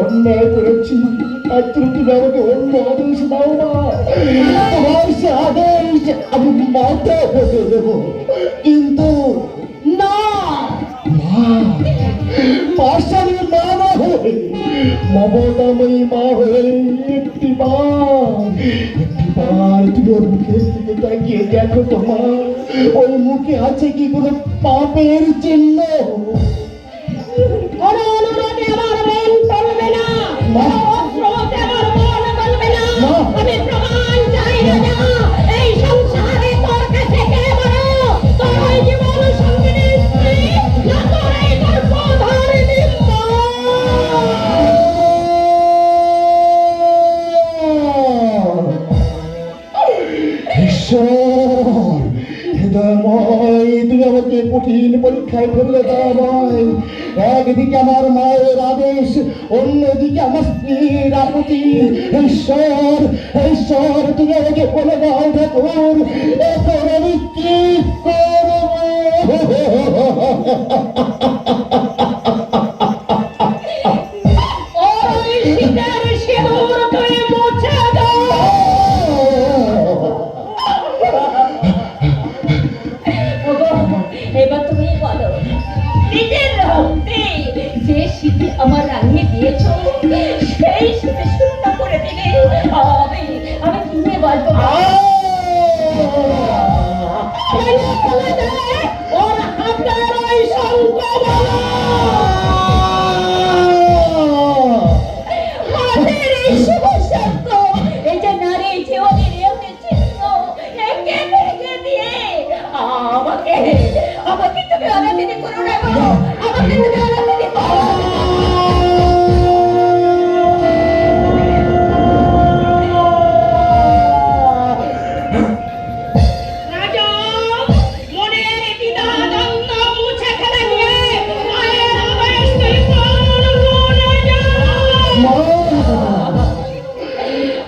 অন্যায় করেছি, একটু তুমি আমাকে অন্য আদেশ দাও না। তোমার সে আদেশ আমি মাথায় হতে দেবো, কিন্তু না, পাশানি মা না হয়ে, মমতাময়ী মা হয়ে একটিবার তুমি ওর মুখের দিকে তাকিয়ে দেখো, তোমার ওই মুখে আছে কি কোনো পাপের চিহ্ন? কোনো অনুরোধে আমার মন টলবে না, কোনো অস্ত্রতে আমার মন টলবে না। আমি প্রমাণ চাই রাজা, এই সংসারে তোর কাছে কে বড়? তোর ওই জীবন সঙ্গিনী স্ত্রী, না তোর এই গর্ভধারিণী মা? ঈশ্বর, হৃদয়ময়, তুমি আমাকে কঠিন পরীক্ষায় ফেললে দয়াময়। একদিকে আমার মায়ের আদেশ, অন্যদিকে আমার স্ত্রীর আপত্তি। ঈশ্বর, ঈশ্বর, তুমি আমাকে বলে দাও ঠাকুর, এখন আমি কি করবো? ওই শীতের সিঁদুর তুই মুছে দাও। এবার তুমি বলো, নিজের রক্তে যে শীতে আমার রাঙিয়ে দিয়েছো, সেই শীতে শূন্য করে দিলে আমি কি নিয়ে বলবো? ওর হাতের ওই শঙ্খ বলো, হাতের এই শুভ শঙ্খ, এই যে নারী জীবনের এমনি চিহ্ন, একে ভেঙে দিয়ে আমাকে আমাকে তুমি অনাথিনী করো না গো, আমাকে তুমি অনাথিনী করো। রাজা, মনের দ্বিধা দ্বন্দ্ব মুছে ফেলে দিয়ে মায়ের আদেশ তুই পালন কর রাজা।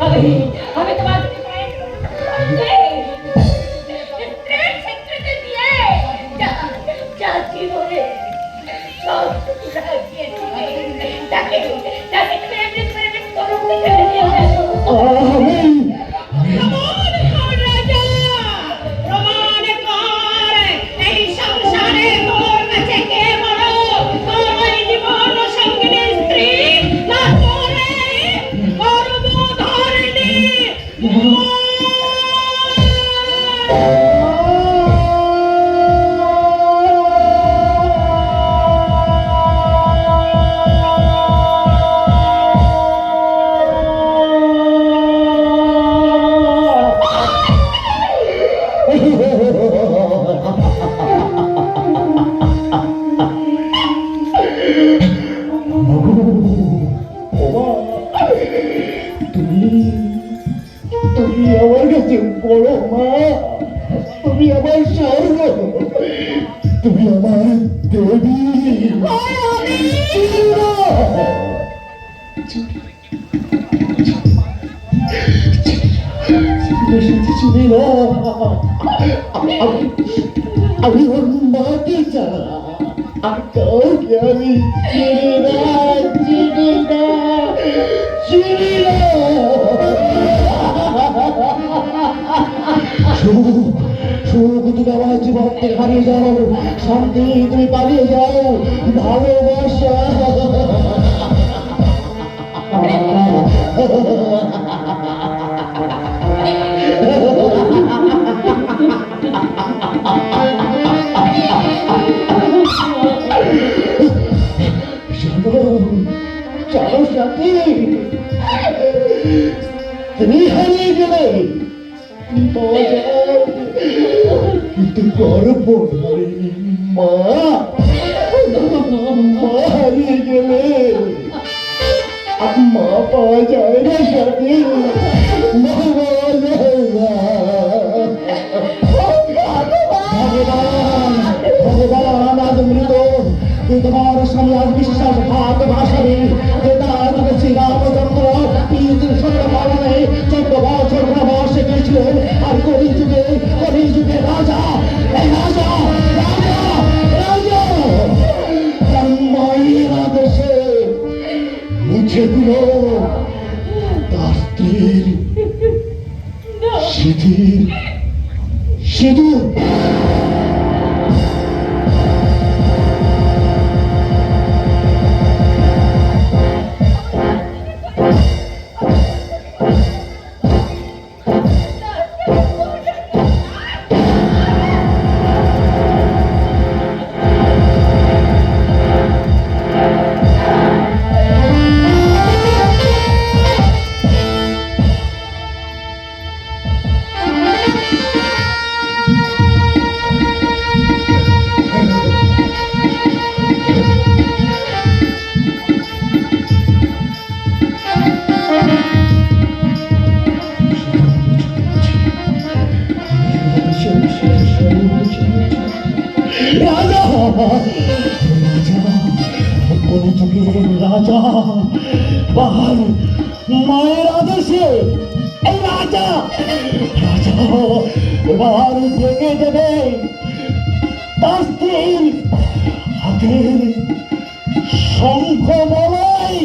আমি তোমার স্ত্রীর স্বীকৃতি দিয়ে যা জীবনে সব কিছু রাখিয়ে দিবে, তাকে তুমি এমনি করে তরফ থেকে নিয়ে আসো। প্রমাণ কর রাজা, প্রমাণ কর, এই সংসারে তোর কাছে কে বড়? তোর ওই জীবন সঙ্গিনী স্ত্রী, না তোর এই গর্ভধারিণী মা? তুমি আমার কাছে বড় মা, তুমি আমার স্বর্গ, তুমি আমার দেবী। আমি ওর মাকে ছাড়া আর কাউকে আমি চিনি না, চিনি না, চিনি না। সুখ তুমি আমার জীবন থেকে হারিয়ে যাও, শান্তি তুমি পালিয়ে যাও, ভালোবাসা চলো সাথী, তুমি হারিয়ে গেলে কিন্তু গর্ব মা, মা হারিয়ে গেলে মা পাওয়া যায় না সাথী, মা পাওয়া যায় না। ভগবান আজ মৃত, তোমার স্বামী আজ বিশ্বাসঘাত ভাষাবে, শ্রীরামচন্দ্র পালনে 14 বছর বনবাসে গিয়েছিলেন, আর কলিযুগে রাজা, এই রাজা রাজা রাজা মায়ের আদেশে মুছে রাজা রাজা কোন যুগের রাজা বাহার মায়ের আদেশে এই রাজা রাজা এবার ভেঙে দেবে তার স্ত্রীর হাতের শঙ্খ বলাই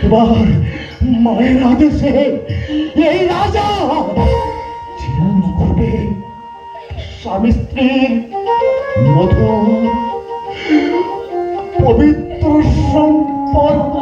এবার মায়ের আদেশে এই রাজা ছিন্ন করবে স্বামী স্ত্রীর মধুর পবিত্র সম্পর্ক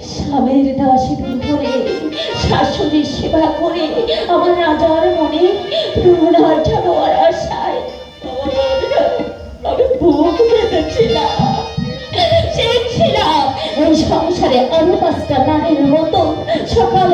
স্বামীর দাসী করে শাশুড়ির সেবা করে আমার রাজার মনে রুনার জানোয়ার আশায় আমি বুক বেঁধেছিলাম। চেয়েছিলাম এই সংসারে আরো 5টা নারীর মতো সকাল